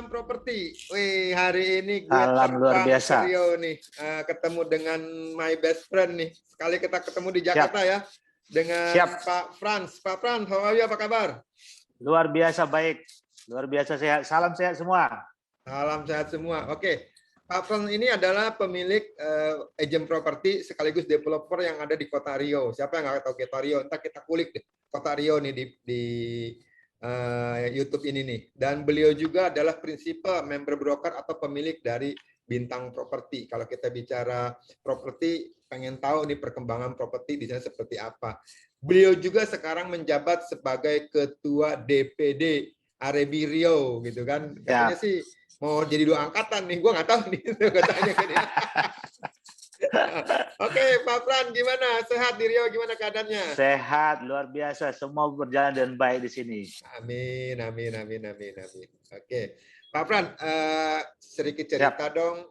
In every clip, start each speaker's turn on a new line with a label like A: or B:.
A: Salam Properti. Wih, hari ini gue
B: Salam luar
A: terbang
B: biasa.
A: ke Rio nih, ketemu dengan my best friend nih. Sekali kita ketemu di Jakarta ya, dengan
B: Siap.
A: Pak Frans. Pak Frans, how are you? Apa kabar?
B: Luar biasa baik, luar biasa sehat. Salam sehat semua.
A: Salam sehat semua. Oke, Pak Frans ini adalah pemilik agent properti sekaligus developer yang ada di Kota Rio. Siapa yang nggak tahu Kota Rio? Entar kita kulik deh Kota Rio nih di YouTube ini nih. Dan beliau juga adalah prinsipal member broker atau pemilik dari Bintang Properti. Kalau kita bicara properti, pengen tahu nih perkembangan properti di sana seperti apa. Beliau juga sekarang menjabat sebagai ketua DPD Arebi Rio gitu kan. Katanya sih mau jadi 2 angkatan nih, gue nggak tahu nih. Katanya kan ya. Oke, Pak Fran, gimana? Sehat di Rio? Gimana keadaannya?
B: Sehat, luar biasa. Semua berjalan dengan baik di sini.
A: Amin, amin, amin, amin, amin. Oke, Pak Fran, sedikit cerita dong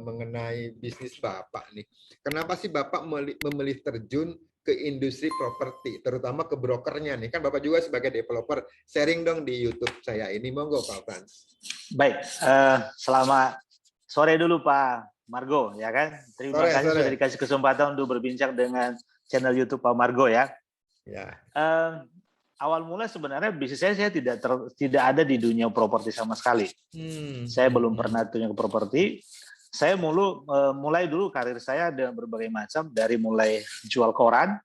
A: mengenai bisnis Bapak nih. Kenapa sih Bapak memilih terjun ke industri properti, terutama ke brokernya nih? Kan Bapak juga sebagai developer, sharing dong di YouTube saya ini. Monggo, Pak Fran.
B: Baik, selamat sore dulu Pak Margo, ya kan? Terima kasih sudah dikasih kesempatan untuk berbincang dengan channel YouTube Pak Margo ya. Ya. Awal mula sebenarnya bisnis saya tidak ada di dunia properti sama sekali. Saya belum pernah dunia properti. Saya mulai dulu karir saya dengan berbagai macam, dari mulai jual koran,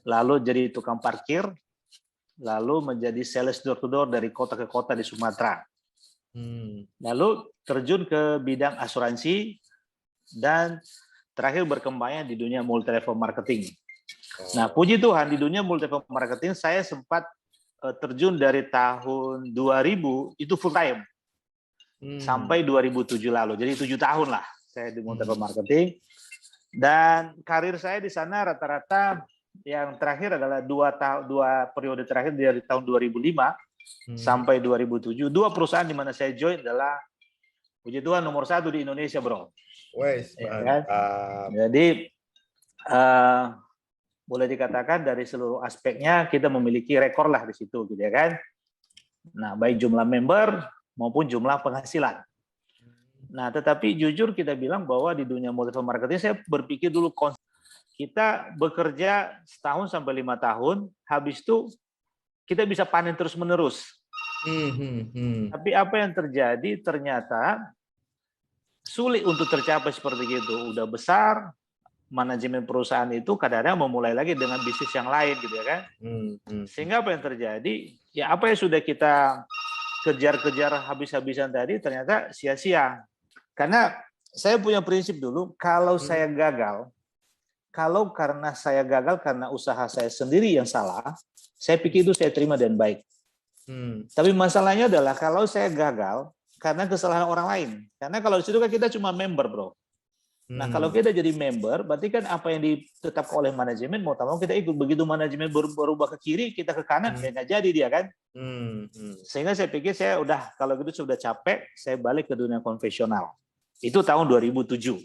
B: lalu jadi tukang parkir, lalu menjadi sales door to door dari kota ke kota di Sumatera. Lalu terjun ke bidang asuransi dan terakhir berkembangnya di dunia multi level marketing. Nah, puji Tuhan di dunia multi level marketing saya sempat terjun dari tahun 2000 itu full time sampai 2007 lalu. Jadi 7 tahun lah saya di multi level marketing. Dan karir saya di sana rata-rata yang terakhir adalah dua periode terakhir dari tahun 2005 sampai 2007. 2 perusahaan di mana saya join adalah puji Tuhan nomor 1 di Indonesia, bro. Ya, kan? Jadi boleh dikatakan dari seluruh aspeknya kita memiliki rekor lah di situ, gitu ya kan? Nah, baik jumlah member maupun jumlah penghasilan. Nah, tetapi jujur kita bilang bahwa di dunia multi marketing saya berpikir dulu kita bekerja setahun sampai 5 tahun, habis itu kita bisa panen terus-menerus. Tapi apa yang terjadi ternyata sulit untuk tercapai seperti itu. Udah besar, manajemen perusahaan itu kadang-kadang memulai lagi dengan bisnis yang lain, gitu ya kan? Sehingga apa yang terjadi? Ya apa yang sudah kita kejar-kejar habis-habisan tadi ternyata sia-sia. Karena saya punya prinsip dulu, kalau saya gagal, karena saya gagal karena usaha saya sendiri yang salah, saya pikir itu saya terima dan baik. Tapi masalahnya adalah kalau saya gagal karena kesalahan orang lain. Karena kalau di situ kan kita cuma member, bro. Nah, kalau kita jadi member, berarti kan apa yang ditetapkan oleh manajemen, mau tak mau kita ikut. Begitu manajemen berubah ke kiri, kita ke kanan, ya nggak jadi dia kan. Sehingga saya pikir saya udah, kalau gitu sudah capek, saya balik ke dunia konvensional. Itu tahun 2007.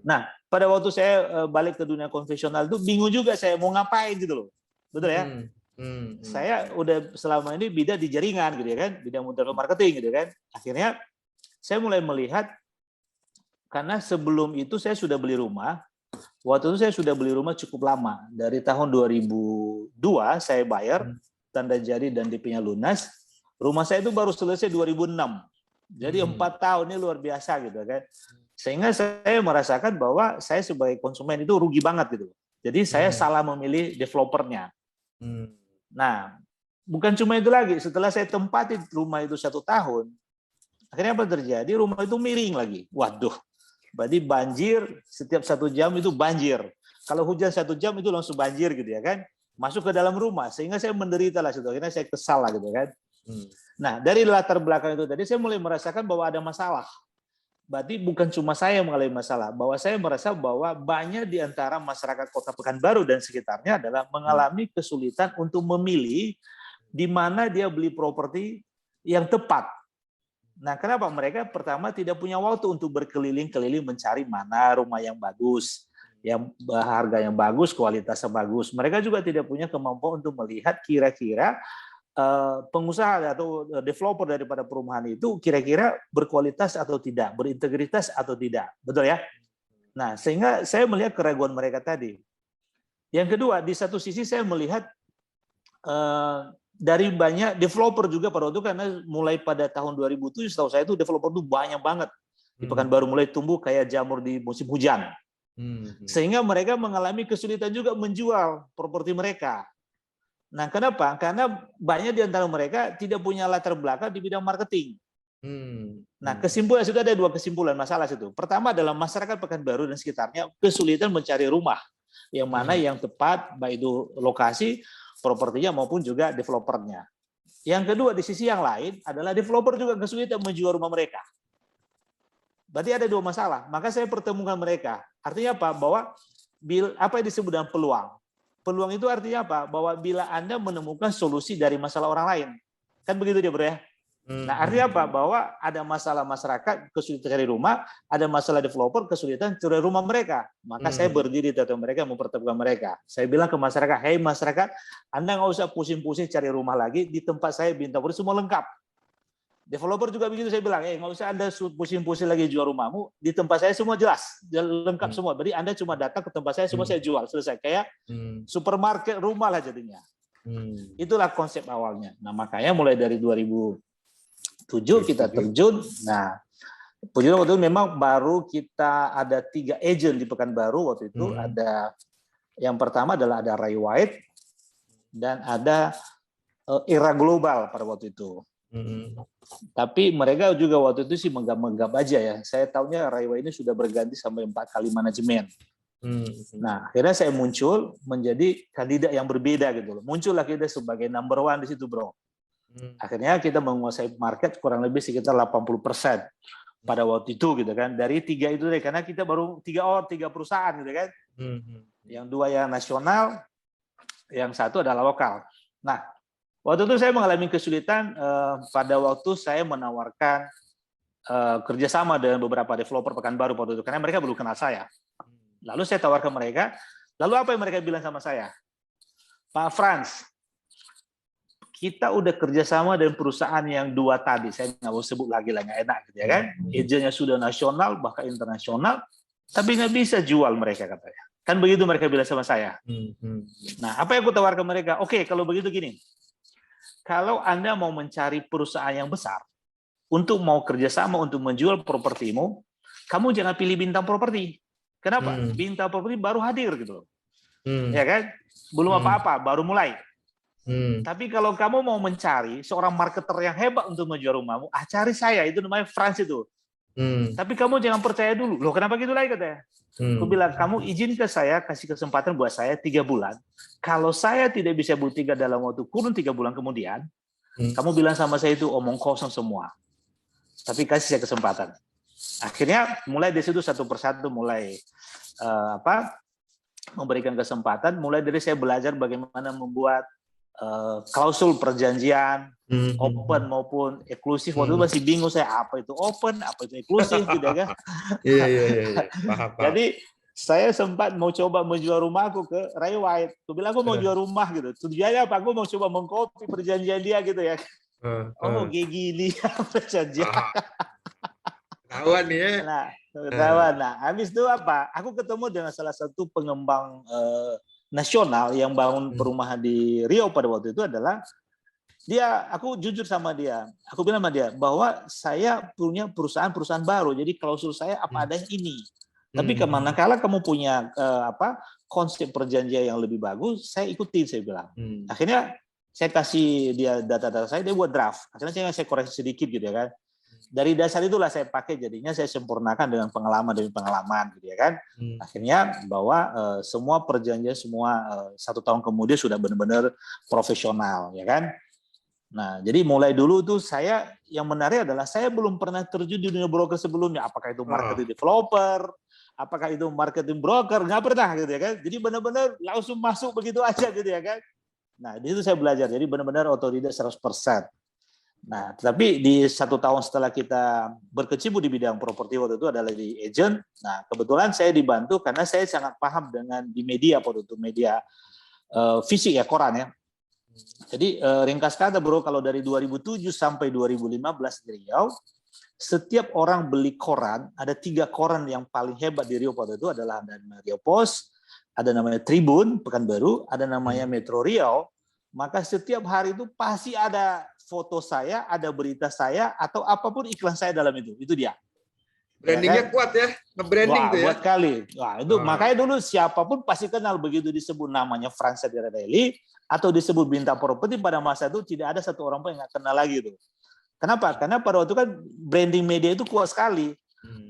B: Nah, pada waktu saya balik ke dunia konvensional itu bingung juga saya mau ngapain gitu loh. Betul ya? Saya udah selama ini bidang di jaringan gitu ya kan, bidang multi marketing gitu kan. Akhirnya saya mulai melihat, karena sebelum itu saya sudah beli rumah. Waktu itu saya sudah beli rumah cukup lama. Dari tahun 2002 saya bayar tanda jadi dan DP-nya lunas. Rumah saya itu baru selesai 2006. Jadi 4 tahun ini luar biasa gitu kan. Sehingga saya merasakan bahwa saya sebagai konsumen itu rugi banget gitu. Jadi saya salah memilih developernya. Nah, bukan cuma itu lagi. Setelah saya tempati rumah itu 1 tahun, akhirnya apa terjadi? Rumah itu miring lagi. Waduh. Berarti banjir setiap 1 jam itu banjir. Kalau hujan 1 jam itu langsung banjir gitu ya kan. Masuk ke dalam rumah sehingga saya menderita lah. Akhirnya saya kesal lah gitu kan. Nah dari latar belakang itu tadi saya mulai merasakan bahwa ada masalah. Berarti bukan cuma saya yang mengalami masalah. Bahwa saya merasa bahwa banyak di antara masyarakat Kota Pekanbaru dan sekitarnya adalah mengalami kesulitan untuk memilih di mana dia beli properti yang tepat. Nah, kenapa? Mereka pertama tidak punya waktu untuk berkeliling-keliling mencari mana rumah yang bagus, yang harga yang bagus, kualitasnya bagus. Mereka juga tidak punya kemampuan untuk melihat kira-kira pengusaha atau developer daripada perumahan itu kira-kira berkualitas atau tidak, berintegritas atau tidak, betul ya? Nah, sehingga saya melihat keraguan mereka tadi. Yang kedua, di satu sisi saya melihat dari banyak developer juga pada waktu itu, karena mulai pada tahun 2007 setahu saya itu developer itu banyak banget di Pekanbaru, mulai tumbuh kayak jamur di musim hujan. Sehingga mereka mengalami kesulitan juga menjual properti mereka. Nah, kenapa? Karena banyak di antara mereka tidak punya latar belakang di bidang marketing. Nah, kesimpulan sudah ada 2 kesimpulan masalah situ. Pertama adalah masyarakat Pekanbaru dan sekitarnya kesulitan mencari rumah yang mana yang tepat, baik itu lokasi, propertinya maupun juga developernya. Yang kedua, di sisi yang lain adalah developer juga kesulitan menjual rumah mereka. Berarti ada 2 masalah. Maka saya pertemukan mereka. Artinya apa? Bahwa apa yang disebut dengan peluang. Peluang itu artinya apa? Bahwa bila Anda menemukan solusi dari masalah orang lain. Kan begitu dia, bro ya? Nah, artinya apa? Bahwa ada masalah masyarakat kesulitan cari rumah, ada masalah developer kesulitan cari rumah mereka. Maka saya berdiri di tengah mereka, mempertemukan mereka. Saya bilang ke masyarakat, hei masyarakat, Anda nggak usah pusing-pusing cari rumah lagi, di tempat saya Bintang Puri semua lengkap. Developer juga begitu, saya bilang, nggak usah Anda pusing-pusing lagi jual rumahmu, di tempat saya semua jelas, lengkap semua. Jadi Anda cuma datang ke tempat saya, semua saya jual, selesai. Kayak supermarket rumah lah jadinya. Itulah konsep awalnya. Nah, makanya mulai dari 2007 kita terjun. Nah, puji Tuhan waktu itu memang baru kita ada 3 agent di Pekanbaru waktu itu. Ada yang pertama adalah ada Ray White dan ada Era Global pada waktu itu. Tapi mereka juga waktu itu sih menggap-menggap aja ya. Saya tahunya Ray White ini sudah berganti sampai 4 kali manajemen. Nah, akhirnya saya muncul menjadi kandidat yang berbeda gitu loh. Muncullah kita sebagai number 1 di situ, bro. Akhirnya kita menguasai market kurang lebih sekitar 80% pada waktu itu gitu kan. Dari 3 itu deh, karena kita baru 3 perusahaan gitu kan. Yang 2 yang nasional, yang 1 adalah lokal. Nah, waktu itu saya mengalami kesulitan pada waktu saya menawarkan kerjasama dengan beberapa developer Pekanbaru waktu itu, karena mereka belum kenal saya. Lalu saya tawarkan mereka, lalu apa yang mereka bilang sama saya? Pak Frans, kita udah kerjasama dengan perusahaan yang 2 tadi, saya nggak mau sebut lagi lah, nggak enak gitu ya kan. Agennya sudah nasional, bahkan internasional, tapi nggak bisa jual mereka katanya. Kan begitu mereka bilang sama saya. Nah, apa yang aku tawarkan mereka? Oke, kalau begitu gini, kalau Anda mau mencari perusahaan yang besar, untuk mau kerjasama untuk menjual propertimu, kamu jangan pilih Bintang Properti. Kenapa? Bintang Properti baru hadir gitu. Ya kan? Belum apa-apa, baru mulai. Tapi kalau kamu mau mencari seorang marketer yang hebat untuk menjual rumahmu, cari saya, itu namanya Frans itu. Tapi kamu jangan percaya dulu. Loh, kenapa gitu lagi katanya? Aku bilang, kamu izin ke saya, kasih kesempatan buat saya 3 bulan. Kalau saya tidak bisa buktikan dalam waktu kurun 3 bulan kemudian, kamu bilang sama saya itu omong kosong semua. Tapi kasih saya kesempatan. Akhirnya mulai dari situ satu persatu mulai memberikan kesempatan. Mulai dari saya belajar bagaimana membuat klausul perjanjian open maupun eksklusif. Waktu itu masih bingung saya apa itu open, apa itu eksklusif gitu kan.
A: Iya. Paham.
B: Jadi saya sempat mau coba menjual rumahku ke Ray White. Aku bilang aku mau jual rumah gitu. Tujuannya apa? Aku mau coba mengkopi perjanjian dia gitu ya. Oh, kayak gini perjanjian.
A: Ketahuan nih ya.
B: Nah, ketahuan. Nah, habis itu apa? Aku ketemu dengan salah satu pengembang nasional yang bangun perumahan di Riau pada waktu itu adalah dia. Aku jujur sama dia. Aku bilang sama dia bahwa saya punya perusahaan baru. Jadi klausul saya apa adanya ini. Tapi manakala kamu punya konsep perjanjian yang lebih bagus, saya ikutin, saya bilang. Akhirnya saya kasih dia data-data saya, dia buat draft. Akhirnya saya koreksi sedikit gitu ya kan. Dari dasar itulah saya pakai, jadinya saya sempurnakan dengan pengalaman demi pengalaman gitu ya kan. Akhirnya bahwa semua perjanjian semua 1 tahun kemudian sudah benar-benar profesional ya kan. Nah, jadi mulai dulu tuh saya yang menarik adalah saya belum pernah terjun di dunia broker sebelumnya. Apakah itu marketing developer, apakah itu marketing broker, nggak pernah gitu ya kan. Jadi benar-benar langsung masuk begitu aja gitu ya kan. Nah, di situ saya belajar. Jadi benar-benar otodidak 100%. Nah, tapi di 1 tahun setelah kita berkecimpung di bidang properti waktu itu adalah di agent. Nah, kebetulan saya dibantu karena saya sangat paham dengan di media waktu itu, media fisik ya, koran ya. Jadi ringkas kata bro, kalau dari 2007 sampai 2015 di Riau, setiap orang beli koran, ada 3 koran yang paling hebat di Riau pada itu adalah ada Riau Post, ada namanya Tribun, Pekanbaru, ada namanya Metro Riau. Maka setiap hari itu pasti ada foto saya, ada berita saya, atau apapun iklan saya dalam itu. Itu dia.
A: Brandingnya kuat ya, nge-branding tuh ya.
B: Buat kali. Wah, itu makanya dulu siapapun pasti kenal begitu disebut namanya Franz Sadiradaili atau disebut Bintang Properti pada masa itu tidak ada satu orang pun yang nggak kenal lagi itu. Kenapa? Karena pada waktu itu kan branding media itu kuat sekali.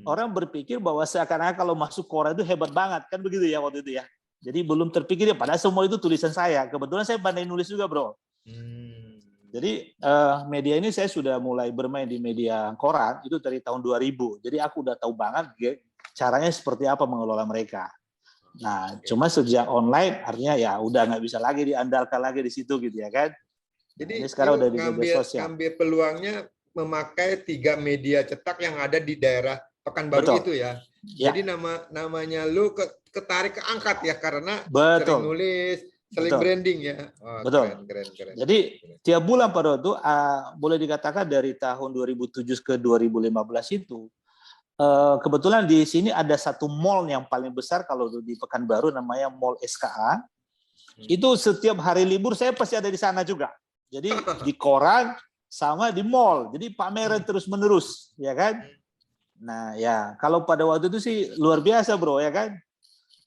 B: Orang berpikir bahwa seakan-akan kalau masuk koran itu hebat banget kan begitu ya waktu itu ya. Jadi belum terpikir ya padahal semua itu tulisan saya. Kebetulan saya pandai nulis juga bro. Jadi media ini saya sudah mulai bermain di media koran itu dari tahun 2000. Jadi aku udah tahu banget caranya seperti apa mengelola mereka. Nah, cuma sejak online artinya ya udah nggak bisa lagi diandalkan lagi di situ gitu ya kan.
A: Jadi
B: sekarang udah di media sosial.
A: ngambil peluangnya memakai 3 media cetak yang ada di daerah Pekanbaru. Betul. Itu ya. Jadi namanya lu ketarik ke angkat ya karena sering nulis, sering branding ya.
B: Betul. Keren. Jadi tiap bulan pada waktu boleh dikatakan dari tahun 2007 ke 2015 itu kebetulan di sini ada satu mall yang paling besar kalau di Pekanbaru namanya Mall SKA. Itu setiap hari libur saya pasti ada di sana juga. Jadi di koran sama di mall. Jadi pameran terus-menerus, ya kan? Nah, ya kalau pada waktu itu sih luar biasa, bro, ya kan?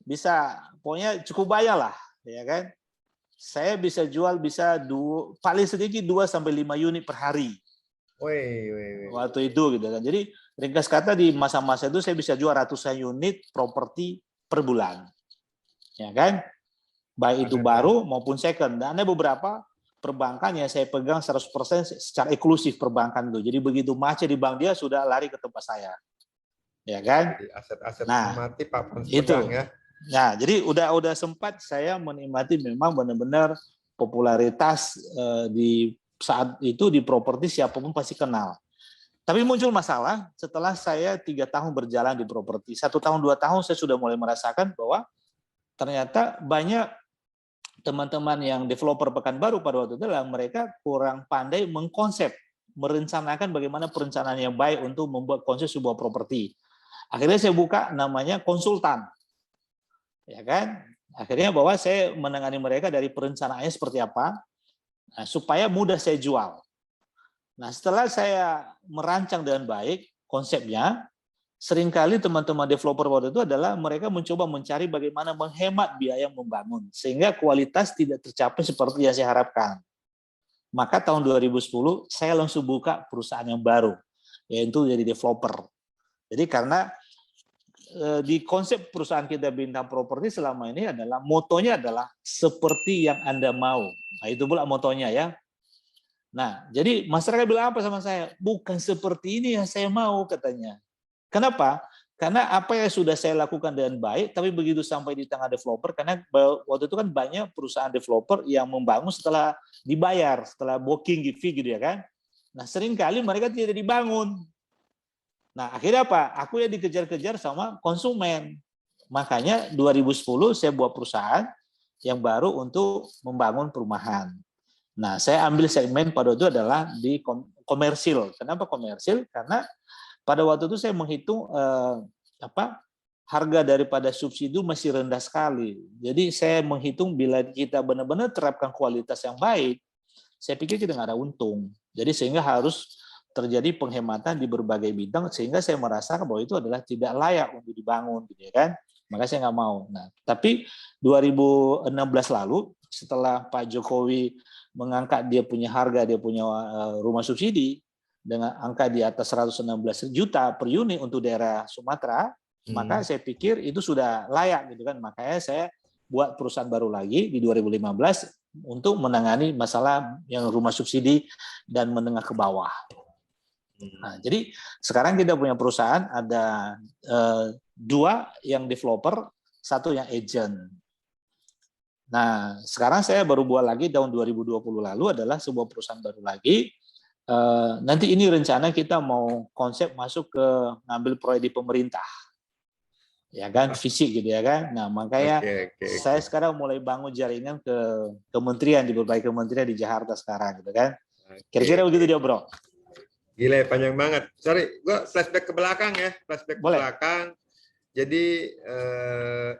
B: Bisa pokoknya cukup bayar lah, ya kan? Saya bisa jual paling sedikit 2 sampai 5 unit per hari. Waktu itu gitu kan. Jadi ringkas kata di masa-masa itu saya bisa jual ratusan unit properti per bulan. Ya kan? Baik itu baru maupun second. Dan ada beberapa perbankan yang saya pegang 100% secara eksklusif perbankan itu. Jadi begitu macet di bank dia sudah lari ke tempat saya. Ya kan?
A: Jadi aset-aset
B: menikmati
A: papan pedang ya.
B: Nah, jadi udah sempat saya menikmati memang benar-benar popularitas di saat itu di properti siapapun pasti kenal. Tapi muncul masalah setelah saya 3 tahun berjalan di properti. 1 tahun 2 tahun saya sudah mulai merasakan bahwa ternyata banyak teman-teman yang developer Pekanbaru pada waktu itu adalah mereka kurang pandai mengkonsep, merencanakan bagaimana perencanaan yang baik untuk membuat konsep sebuah properti. Akhirnya saya buka namanya konsultan. Ya kan? Akhirnya bahwa saya menangani mereka dari perencanaannya seperti apa, supaya mudah saya jual. Nah, setelah saya merancang dengan baik konsepnya, seringkali teman-teman developer waktu itu adalah mereka mencoba mencari bagaimana menghemat biaya membangun, sehingga kualitas tidak tercapai seperti yang saya harapkan. Maka tahun 2010, saya langsung buka perusahaan yang baru, yaitu jadi developer. Jadi karena di konsep perusahaan kita Bintang Properti selama ini adalah motonya adalah seperti yang Anda mau. Nah, itu pula motonya ya. Nah, jadi masyarakat bilang apa sama saya? Bukan seperti ini yang saya mau katanya. Kenapa? Karena apa yang sudah saya lakukan dengan baik, tapi begitu sampai di tangan developer, karena waktu itu kan banyak perusahaan developer yang membangun setelah dibayar, setelah booking fee gitu ya kan. Nah, seringkali mereka tidak dibangun. Nah, akhirnya apa? Aku yang dikejar-kejar sama konsumen. Makanya 2010 saya buat perusahaan yang baru untuk membangun perumahan. Nah, saya ambil segmen pada itu adalah di komersil. Kenapa komersil? Karena pada waktu itu saya menghitung harga daripada subsidi masih rendah sekali. Jadi saya menghitung bila kita benar-benar terapkan kualitas yang baik, saya pikir kita nggak ada untung. Jadi sehingga harus terjadi penghematan di berbagai bidang sehingga saya merasakan bahwa itu adalah tidak layak untuk dibangun, gitu ya kan? Maka saya nggak mau. Nah, tapi 2016 lalu setelah Pak Jokowi mengangkat dia punya harga, dia punya rumah subsidi dengan angka di atas 116 juta per unit untuk daerah Sumatera, maka saya pikir itu sudah layak gitu kan. Makanya saya buat perusahaan baru lagi di 2015 untuk menangani masalah yang rumah subsidi dan menengah ke bawah. Nah, jadi sekarang kita punya perusahaan ada 2 yang developer, 1 yang agent. Nah, sekarang saya baru buat lagi tahun 2020 lalu adalah sebuah perusahaan baru lagi. Nanti ini rencana kita mau konsep masuk ke ngambil proyek di pemerintah. ya kan, fisik gitu ya kan. Nah, makanya
A: Oke.
B: saya sekarang mulai bangun jaringan ke kementerian, di berbagai kementerian di Jakarta sekarang gitu kan. Kira-kira begitu dia, Bro.
A: Gila, panjang banget. Sorry, gua flashback ke belakang ya, flashback ke
B: Boleh.
A: belakang. Jadi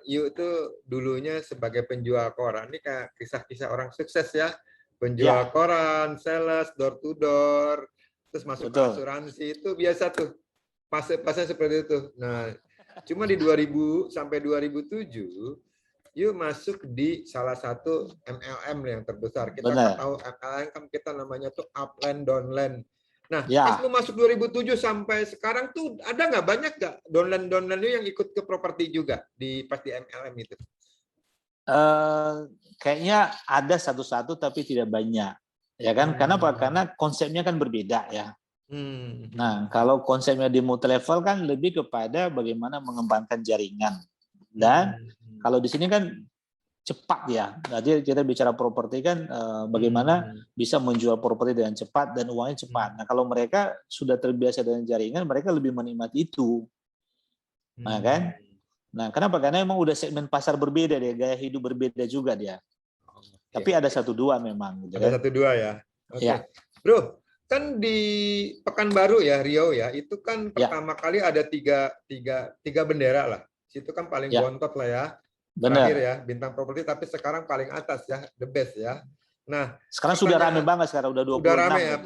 A: Yu itu dulunya sebagai penjual koran. Ini kayak kisah-kisah orang sukses ya. Penjual koran, sales, door to door, terus masuk ke asuransi, itu biasa tuh. Fase-fase seperti itu. Nah, cuma di 2000 sampai 2007 Yu masuk di salah satu MLM yang terbesar. Kita kan tahu MLM kan kita namanya tuh upland, downland. Nah, pas lu masuk 2007 sampai sekarang tuh ada nggak banyak nggak downland lu yang ikut ke properti juga pas di MLM itu?
B: Kayaknya ada satu-satu tapi tidak banyak, ya kan? Kenapa? Karena konsepnya kan berbeda ya. Nah, kalau konsepnya di multi level kan lebih kepada bagaimana mengembangkan jaringan. Dan kalau di sini kan cepat ya. Jadi kita bicara properti kan bagaimana bisa menjual properti dengan cepat dan uangnya cepat. Nah, kalau mereka sudah terbiasa dengan jaringan, mereka lebih menikmati itu. Nah, kan? Nah, kenapa? Karena emang udah segmen pasar berbeda dia, gaya hidup berbeda juga dia. Tapi ada satu dua memang. Gitu,
A: ada satu dua ya. Oke. Bro, kan di Pekanbaru ya, Riau ya, itu kan pertama kali ada tiga bendera lah. Situ kan paling bontot lah ya. Terakhir ya, Bintang Properti, tapi sekarang paling atas ya, the best ya. Nah,
B: sekarang sudah rame banget, sekarang udah 26.
A: Udah rame ya,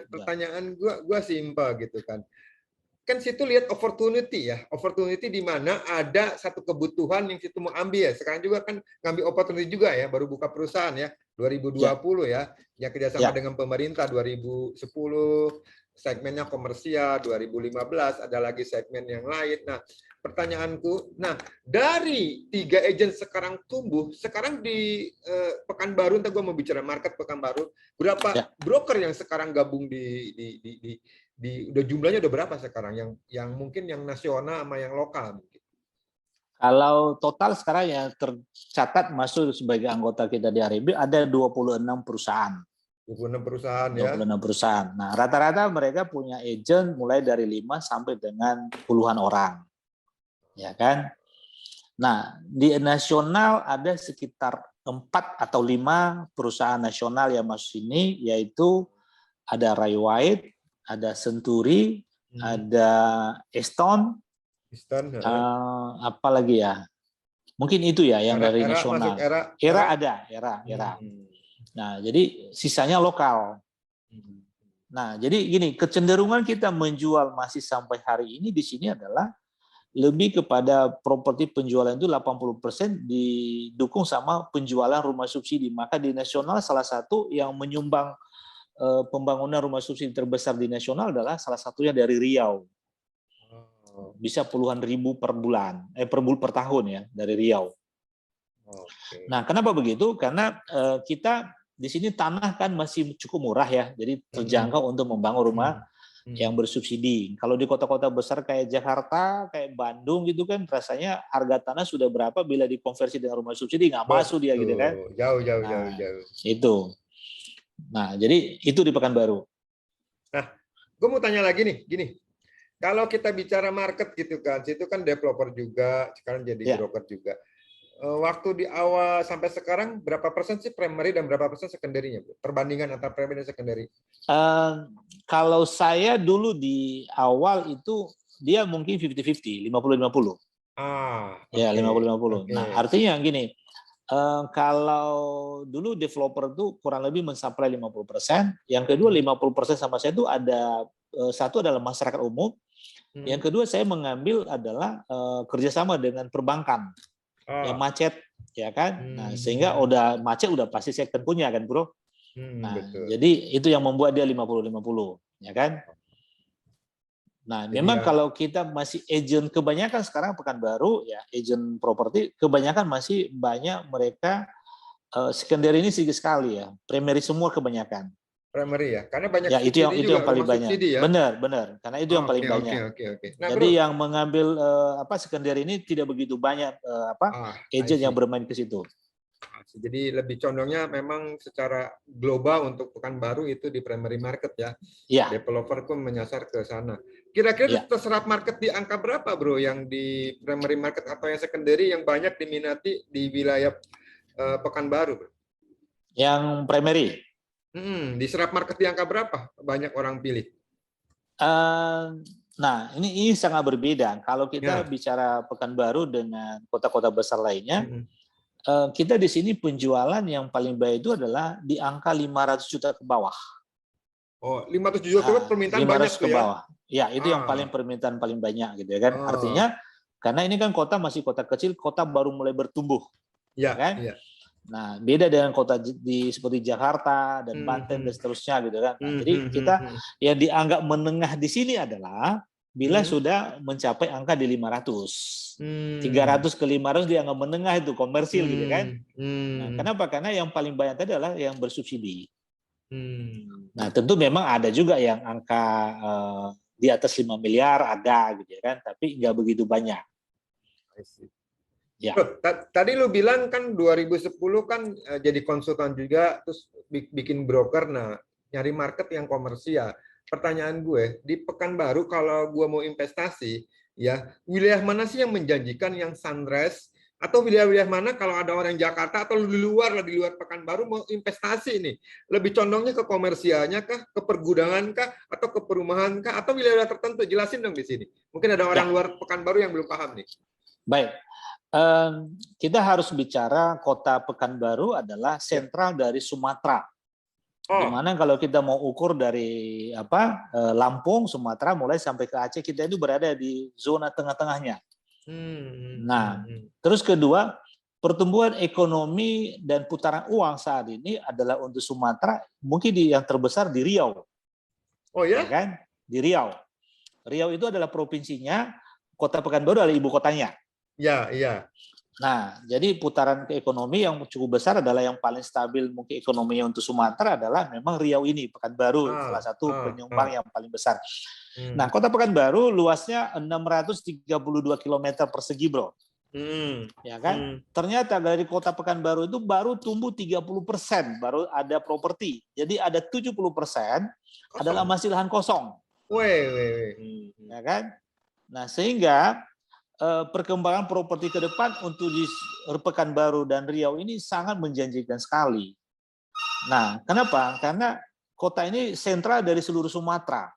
A: pertanyaan gua simpel gitu kan. Kan situ lihat opportunity ya, opportunity di mana ada satu kebutuhan yang situ mau ambil ya. Sekarang juga kan ngambil opportunity juga ya, baru buka perusahaan ya, 2020 ya, yang kerjasama dengan pemerintah 2010, segmennya komersial 2015, ada lagi segmen yang lain. Nah, pertanyaanku, nah dari 3 agent sekarang tumbuh, sekarang di Pekanbaru, entah gue mau bicara market Pekanbaru, berapa broker yang sekarang gabung udah jumlahnya udah berapa sekarang yang mungkin yang nasional sama yang lokal mungkin?
B: Kalau total sekarang yang tercatat masuk sebagai anggota kita di RIB ada 26 perusahaan.
A: 26 perusahaan ya.
B: 26 perusahaan. Nah, rata-rata mereka punya agent mulai dari 5 sampai dengan puluhan orang. Ya kan? Nah, di nasional ada sekitar 4 atau 5 perusahaan nasional yang masuk sini, yaitu ada Ray White, ada Century, ada Eston, apa lagi ya? Mungkin itu ya yang dari nasional. Era ada. Nah, jadi sisanya lokal. Nah, jadi gini, kecenderungan kita menjual masih sampai hari ini di sini adalah lebih kepada properti penjualan itu 80% didukung sama penjualan rumah subsidi. Maka di nasional salah satu yang menyumbang pembangunan rumah subsidi terbesar di nasional adalah salah satunya dari Riau. Bisa puluhan ribu per bulan, per tahun ya dari Riau. Nah, kenapa begitu? Karena kita di sini tanah kan masih cukup murah ya, jadi terjangkau untuk membangun rumah yang bersubsidi. Kalau di kota-kota besar kayak Jakarta, kayak Bandung gitu kan, rasanya harga tanah sudah berapa bila dikonversi dengan rumah subsidi nggak masuk dia gitu kan?
A: Jauh.
B: Itu. Nah, jadi itu di Pekanbaru.
A: Nah, gue mau tanya lagi nih, gini. Kalau kita bicara market gitu kan, situ kan developer juga, sekarang jadi broker juga. Waktu di awal sampai sekarang berapa persen sih primary dan berapa persen secondary-nya? Perbandingan antara primary dan secondary?
B: Kalau saya dulu di awal itu dia mungkin 50-50, 50-50. Ya, 50-50. Nah, artinya gini, kalau dulu developer itu kurang lebih mensuplai 50%, yang kedua 50% sama saya itu ada satu adalah masyarakat umum, yang kedua saya mengambil adalah kerjasama dengan perbankan yang macet, ya kan? Nah, sehingga udah macet udah pasti second punya kan, bro. Nah, betul. Jadi itu yang membuat dia 50-50, ya kan? Nah, jadi memang kalau kita masih agent, kebanyakan sekarang Pekanbaru ya, agent properti kebanyakan masih banyak mereka secondary ini sedikit sekali ya, primary semua kebanyakan.
A: Primary ya, karena banyak
B: ya, itu yang paling banyak.
A: Ya?
B: Benar, karena itu yang paling banyak. Nah, jadi bro, yang mengambil secondary ini tidak begitu banyak agent yang bermain ke situ.
A: Jadi lebih condongnya memang secara global untuk Pekanbaru itu di primary market ya. Developer pun menyasar ke sana. Kira-kira
B: Ya.
A: terserap market di angka berapa, Bro, yang di primary market atau yang secondary yang banyak diminati di wilayah Pekanbaru, Bro?
B: Yang primary.
A: Diserap market di angka berapa? Banyak orang pilih.
B: Nah, ini sangat berbeda. Kalau kita
A: Ya.
B: bicara Pekanbaru dengan kota-kota besar lainnya,
A: Mm-mm.
B: kita di sini penjualan yang paling baik itu adalah di angka 500 juta ke bawah.
A: Oh, 507 juta permintaan
B: 500
A: banyak
B: ke
A: tuh ya?
B: bawah. Ya, itu yang paling permintaan paling banyak gitu ya kan. Artinya karena ini kan kota masih kota kecil, kota baru mulai bertumbuh, ya
A: Ya,
B: kan?
A: ya.
B: Nah, beda dengan kota seperti Jakarta dan Banten dan seterusnya gitu kan. Nah, jadi kita yang dianggap menengah di sini adalah bila sudah mencapai angka di 500. 300 ke 500 dianggap menengah itu komersil gitu kan. Nah, kenapa? Karena yang paling banyak tadi adalah yang bersubsidi. Nah, tentu memang ada juga yang angka di atas 5 miliar ada gitu ya kan, tapi nggak begitu banyak. Ya.
A: Tadi lu bilang kan 2010 kan jadi konsultan juga, terus bikin broker, nah nyari market yang komersial. Pertanyaan gue, di Pekanbaru kalau gue mau investasi, ya wilayah mana sih yang menjanjikan yang sunrise, atau wilayah-wilayah mana kalau ada orang Jakarta atau di luar Pekanbaru mau investasi nih, lebih condongnya ke komersialnya kah, ke pergudangan kah, atau ke perumahan kah, atau wilayah tertentu? Jelasin dong di sini. Mungkin ada orang luar Pekanbaru yang belum paham nih.
B: Baik. Kita harus bicara kota Pekanbaru adalah sentral dari Sumatera. Dimana kalau kita mau ukur dari Lampung, Sumatera mulai sampai ke Aceh, kita itu berada di zona tengah-tengahnya. Nah, terus kedua, pertumbuhan ekonomi dan putaran uang saat ini adalah untuk Sumatera mungkin yang terbesar di Riau.
A: Oh ya?
B: Ya kan? Di Riau. Riau itu adalah provinsinya, kota Pekanbaru adalah ibu kotanya.
A: Ya, iya.
B: Nah, jadi putaran ekonomi yang cukup besar adalah yang paling stabil mungkin ekonominya untuk Sumatera adalah memang Riau ini, Pekanbaru, salah satu penyumbang yang paling besar. Nah, kota Pekanbaru luasnya 632 km persegi, Bro. Ya kan? Ternyata dari kota Pekanbaru itu baru tumbuh 30%, baru ada properti. Jadi ada 70% adalah masih lahan kosong. Ya kan? Nah, sehingga perkembangan properti ke depan untuk di Pekanbaru dan Riau ini sangat menjanjikan sekali. Nah, kenapa? Karena kota ini sentral dari seluruh Sumatera.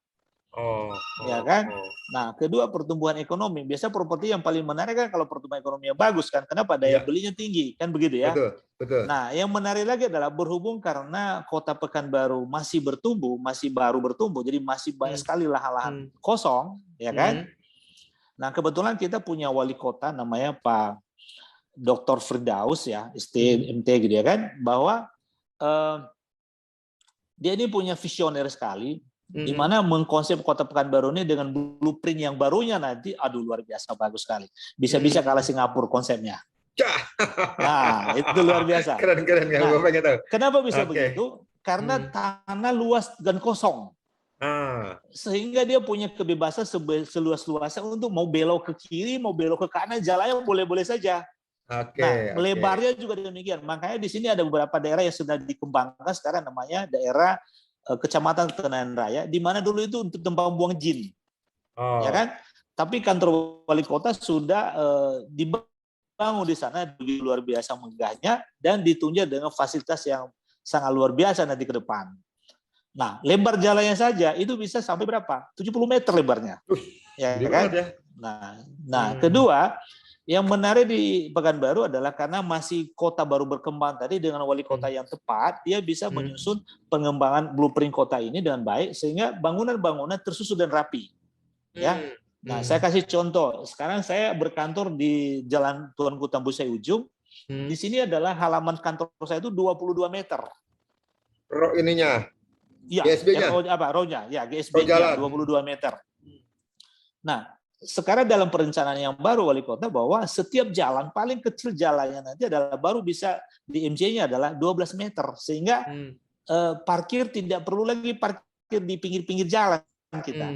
B: Ya kan? Nah, kedua pertumbuhan ekonomi. Biasa properti yang paling menarik kan kalau pertumbuhan ekonominya bagus kan. Kenapa? Daya belinya tinggi, kan begitu ya?
A: Betul.
B: Nah, yang menarik lagi adalah berhubung karena kota Pekanbaru masih bertumbuh, masih baru bertumbuh, jadi masih banyak sekali lahan-lahan kosong, ya kan? Nah, kebetulan kita punya wali kota namanya Pak Dr. Firdaus ya, STMT gitu ya kan, bahwa dia ini punya visioner sekali, di mana mengkonsep kota Pekanbaru ini dengan blueprint yang barunya nanti, aduh luar biasa bagus sekali. Bisa-bisa kalah Singapura konsepnya. Nah, itu luar biasa.
A: Keren.
B: Nah, kenapa bisa begitu? Karena tanah luas dan kosong. Sehingga dia punya kebebasan seluas-luasnya untuk mau belok ke kiri, mau belok ke kanan, jalannya boleh-boleh saja. Nah, lebarnya juga demikian. Makanya di sini ada beberapa daerah yang sudah dikembangkan sekarang namanya daerah Kecamatan Tenayan Raya, di mana dulu itu untuk tempat buang jin. Ya kan? Tapi kantor wali kota sudah dibangun di sana, luar biasa megahnya dan ditunjuk dengan fasilitas yang sangat luar biasa nanti ke depan. Nah, lebar jalannya saja itu bisa sampai berapa? 70 meter lebarnya. Ya kan? Nah, kedua, yang menarik di Pekanbaru adalah karena masih kota baru berkembang tadi dengan wali kota yang tepat, dia bisa menyusun pengembangan blueprint kota ini dengan baik sehingga bangunan-bangunan tersusun dan rapi. Ya. Nah, saya kasih contoh. Sekarang saya berkantor di Jalan Tuanku Tambusai Ujung. Di sini adalah halaman kantor saya itu 22 meter.
A: Ininya.
B: Ya,
A: GSB-nya.
B: RO-nya, ya GSB-nya 22 meter. Nah, sekarang dalam perencanaan yang baru wali kota bahwa setiap jalan paling kecil jalannya nanti adalah baru bisa di MJ-nya adalah 12 meter sehingga parkir tidak perlu lagi parkir di pinggir-pinggir jalan kita.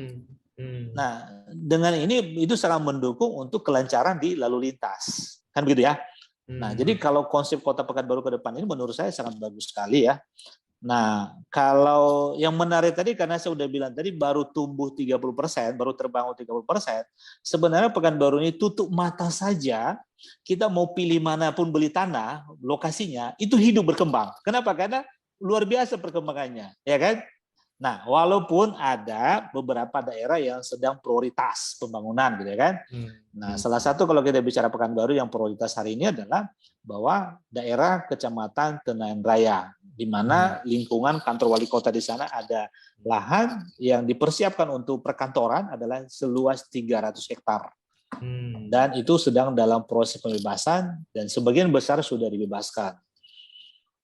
B: Nah, dengan ini itu sangat mendukung untuk kelancaran di lalu lintas. Kan begitu ya? Nah, jadi kalau konsep Kota Pekanbaru ke depan ini menurut saya sangat bagus sekali ya. Nah, kalau yang menarik tadi karena saya sudah bilang tadi baru tumbuh 30%, baru terbangun 30%, sebenarnya Pekanbaru ini tutup mata saja, kita mau pilih manapun beli tanah, lokasinya, itu hidup berkembang. Kenapa? Karena luar biasa perkembangannya, ya kan? Nah, walaupun ada beberapa daerah yang sedang prioritas pembangunan, gitu ya kan? Nah, salah satu kalau kita bicara Pekanbaru yang prioritas hari ini adalah bahwa daerah Kecamatan Tenayan Raya, di mana lingkungan kantor wali kota di sana ada lahan yang dipersiapkan untuk perkantoran adalah seluas 300 hektar. Dan itu sedang dalam proses pembebasan dan sebagian besar sudah dibebaskan.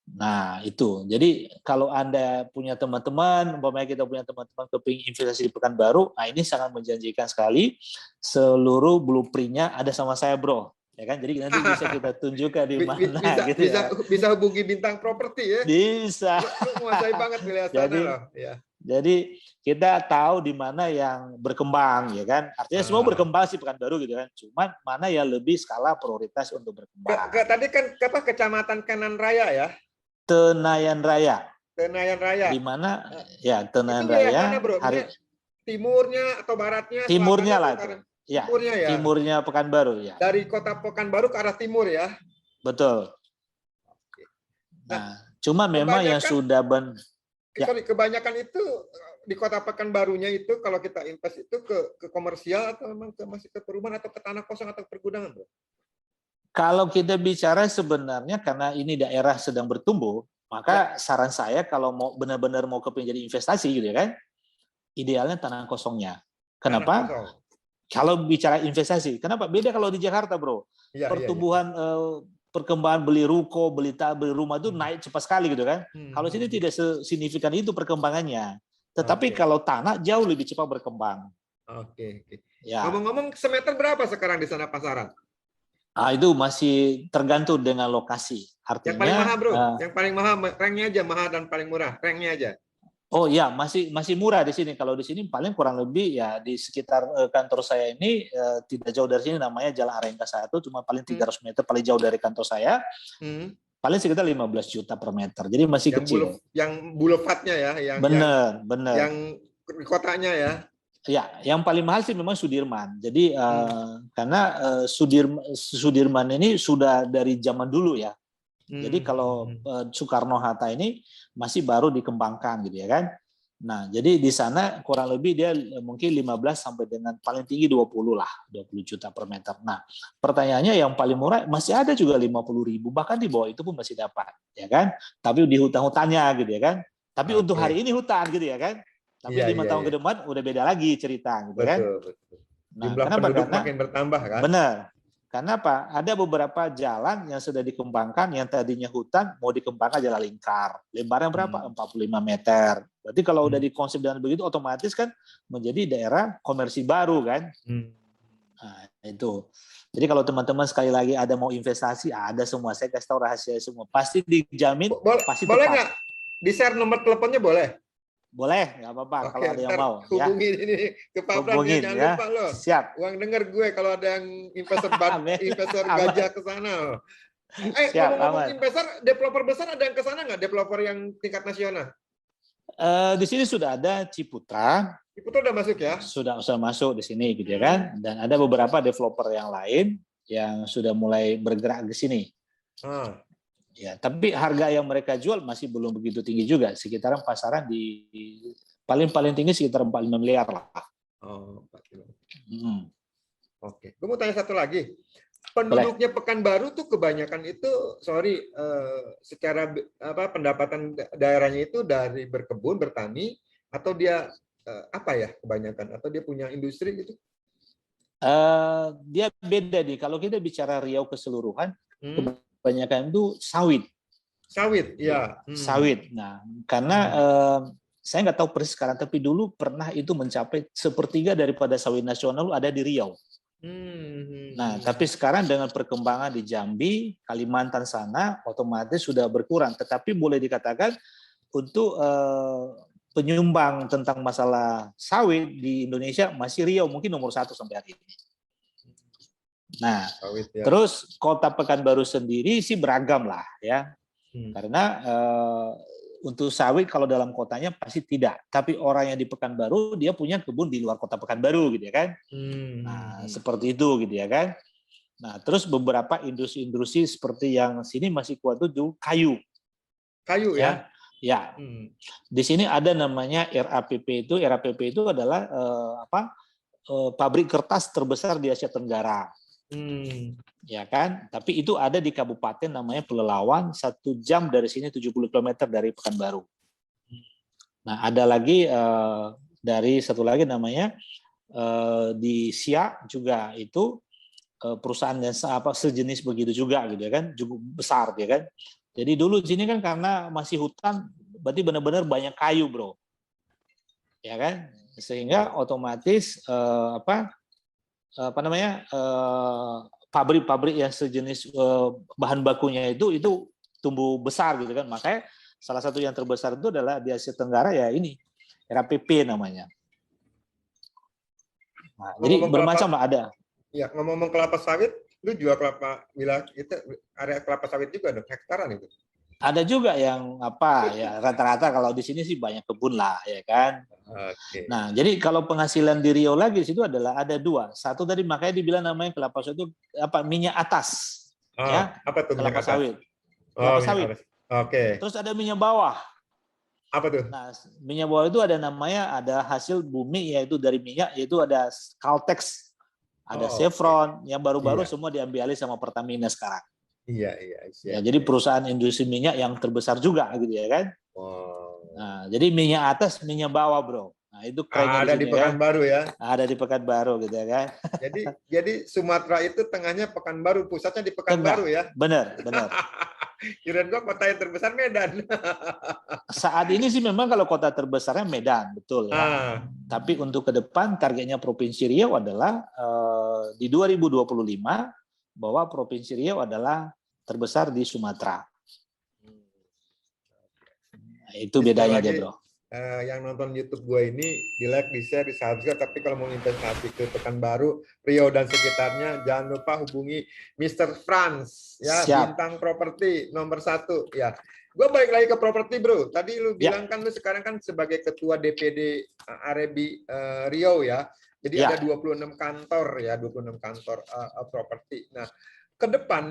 B: Nah, itu. Jadi kalau Anda punya teman-teman, umpamanya kita punya teman-teman kepingin investasi di Pekanbaru, nah ini sangat menjanjikan sekali. Seluruh blueprint-nya ada sama saya, Bro. Ya kan? Jadi nanti bisa kita tunjukkan di mana gitu ya.
A: Bisa hubungi Bintang Properti ya.
B: Bisa.
A: Lu menguasai banget wilayah sana loh, ya.
B: Jadi kita tahu di mana yang berkembang, ya kan? Artinya semua berkembang sih Pekanbaru gitu kan. Cuman mana yang lebih skala prioritas untuk berkembang.
A: Tadi kan apa Kecamatan Kanan Raya ya?
B: Tenayan Raya.
A: Tenayan Raya.
B: Di mana ya Tenayan
A: itu
B: Raya?
A: mana, Bro? Timurnya atau baratnya?
B: Timurnya lah itu. Ya,
A: timurnya ya.
B: Timurnya Pekanbaru ya.
A: Dari kota Pekanbaru ke arah timur ya.
B: Betul. Nah, cuma memang yang sudah
A: kebanyakan itu di kota Pekanbarunya itu kalau kita invest itu ke komersial atau memang masih ke perumahan atau ke tanah kosong atau pergudangan, Bro?
B: Kalau kita bicara sebenarnya karena ini daerah sedang bertumbuh, maka saran saya kalau mau benar-benar mau kepingin jadi investasi gitu ya kan, idealnya tanah kosongnya. Kenapa? Kalau bicara investasi, kenapa? Beda kalau di Jakarta, Bro. Pertumbuhan perkembangan beli ruko, beli rumah itu naik cepat sekali gitu kan. Kalau sini tidak sesignifikan itu perkembangannya. Tetapi kalau tanah jauh lebih cepat berkembang.
A: Oke.
B: Ya.
A: Ngomong-ngomong, semeter berapa sekarang di sana pasaran?
B: Itu masih tergantung dengan lokasi. Artinya
A: yang paling mahal, Bro. Yang paling mahal, ranknya aja mahal dan paling murah, ranknya aja.
B: Oh ya, masih murah di sini. Kalau di sini paling kurang lebih ya di sekitar kantor saya ini tidak jauh dari sini, namanya Jalan Arengga 1, cuma paling 300 meter paling jauh dari kantor saya. Paling sekitar 15 juta per meter. Jadi masih kecil.
A: Yang boulevardnya ya,
B: benar.
A: Yang kotanya ya.
B: Ya, yang paling mahal sih memang Sudirman. Jadi karena Sudirman ini sudah dari zaman dulu ya. Jadi kalau Soekarno-Hatta ini masih baru dikembangkan gitu ya kan. Nah, jadi di sana kurang lebih dia mungkin 15 sampai dengan paling tinggi 20 lah, 20 juta per meter. Nah, pertanyaannya yang paling murah masih ada juga 50.000, bahkan di bawah itu pun masih dapat, ya kan? Tapi di hutan-hutannya gitu ya kan. Tapi untuk hari ini hutan gitu ya kan. Tapi 5 tahun ke depan udah beda lagi cerita gitu kan.
A: Betul.
B: Nah,
A: jumlah penduduk makin bertambah kan.
B: Benar. Karena apa? Ada beberapa jalan yang sudah dikembangkan yang tadinya hutan mau dikembangkan jalan lingkar. Lebarnya berapa? 45 meter. Berarti kalau udah dikonsep dengan begitu otomatis kan menjadi daerah komersi baru kan. Nah, itu. Jadi kalau teman-teman sekali lagi ada mau investasi, ada semua. Saya kasih tahu rahasia semua. Pasti dijamin, pasti tepat.
A: Boleh nggak? Di-share nomor teleponnya boleh?
B: Boleh, nggak apa-apa kalau ada yang mau.
A: Hubungin ini ke Pak Pram, jangan lupa loh.
B: Siap.
A: Uang denger gue kalau ada yang investor gajah ke sana. Ngomong-ngomong investor, developer besar ada yang ke sana nggak? Developer yang tingkat nasional?
B: Di sini sudah ada Ciputra.
A: Ciputra udah masuk ya?
B: Sudah masuk di sini gitu ya kan. Dan ada beberapa developer yang lain yang sudah mulai bergerak ke sini. Ya, tapi harga yang mereka jual masih belum begitu tinggi juga, sekitaran pasaran di paling tinggi sekitar 45 miliar lah.
A: Oh, 45. Oke, gue mau tanya satu lagi. Penduduknya Pekanbaru tuh kebanyakan itu, secara pendapatan daerahnya itu dari berkebun, bertani, atau dia apa ya kebanyakan? Atau dia punya industri gitu?
B: Dia beda nih. Kalau kita bicara Riau keseluruhan, kebanyakan itu sawit.
A: Sawit, ya.
B: Sawit. Nah, karena saya nggak tahu persis sekarang, tapi dulu pernah itu mencapai 1/3 daripada sawit nasional ada di Riau. Nah, tapi sekarang dengan perkembangan di Jambi, Kalimantan sana, otomatis sudah berkurang. Tetapi boleh dikatakan untuk penyumbang tentang masalah sawit di Indonesia masih Riau mungkin nomor 1 sampai hari ini. Nah, terus kota Pekanbaru sendiri sih beragam lah ya, karena untuk sawit kalau dalam kotanya pasti tidak. Tapi orang yang di Pekanbaru dia punya kebun di luar kota Pekanbaru gitu ya kan. Nah, seperti itu gitu ya kan. Nah, terus beberapa industri-industri seperti yang sini masih kuat itu kayu.
A: Kayu ya?
B: Ya. Di sini ada namanya RAPP itu. RAPP itu adalah pabrik kertas terbesar di Asia Tenggara. Ya kan, tapi itu ada di kabupaten namanya Pelelawan, 1 jam dari sini 70 km dari Pekanbaru. Nah, ada lagi dari satu lagi namanya di Siak juga itu perusahaan yang sejenis begitu juga gitu ya kan, cukup besar ya kan. Jadi dulu di sini kan karena masih hutan, berarti benar-benar banyak kayu, bro. Ya kan, sehingga otomatis pabrik-pabrik yang sejenis bahan bakunya itu tumbuh besar gitu kan. Makanya salah satu yang terbesar itu adalah di Asia Tenggara ya ini RAPP namanya. Nah, jadi bermacam lah ada.
A: Ya, ngomong-ngomong kelapa sawit, lu jual kelapa wilayah itu area kelapa sawit juga dong, hektaran itu.
B: Ada juga yang ya rata-rata kalau di sini sih banyak kebun lah ya kan. Okay. Nah, jadi kalau penghasilan di Riau lagi di situ adalah ada 2. Satu tadi makanya dibilang namanya kelapa sawit itu minyak atas. Ya.
A: Apa tuh
B: kelapa
A: minyak
B: sawit.
A: Atas?
B: Kelapa sawit.
A: Oke.
B: Terus ada minyak bawah.
A: Apa tuh?
B: Nah, minyak bawah itu ada hasil bumi yaitu dari minyak yaitu ada Caltex, ada Chevron, yang baru-baru semua diambil alih sama Pertamina sekarang.
A: Iya.
B: Ya, jadi perusahaan industri minyak yang terbesar juga gitu ya kan. Nah, jadi minyak atas, minyak bawah, bro. Nah, itu kerennya
A: ada di Pekanbaru ya.
B: Ada di Pekanbaru gitu ya kan.
A: Jadi Sumatera itu tengahnya Pekanbaru, pusatnya di Pekanbaru ya.
B: Benar.
A: Kirain gua kota yang terbesar Medan.
B: Saat ini sih memang kalau kota terbesarnya Medan, betul ya. Tapi untuk ke depan targetnya Provinsi Riau adalah di 2025 bahwa Provinsi Riau adalah terbesar di Sumatera. Nah, itu bedanya aja, bro.
A: Yang nonton YouTube gue ini di like, di share, di subscribe. Tapi kalau mau investasi ke Pekanbaru, Riau dan sekitarnya, jangan lupa hubungi Mr. Franz ya. Siap. Bintang Properti nomor 1 ya. Gue balik lagi ke properti, bro. Tadi lu bilang kan lu sekarang kan sebagai ketua DPD Arebi Riau ya. Jadi ada 26 kantor ya, 26 kantor properti. Nah, ke depan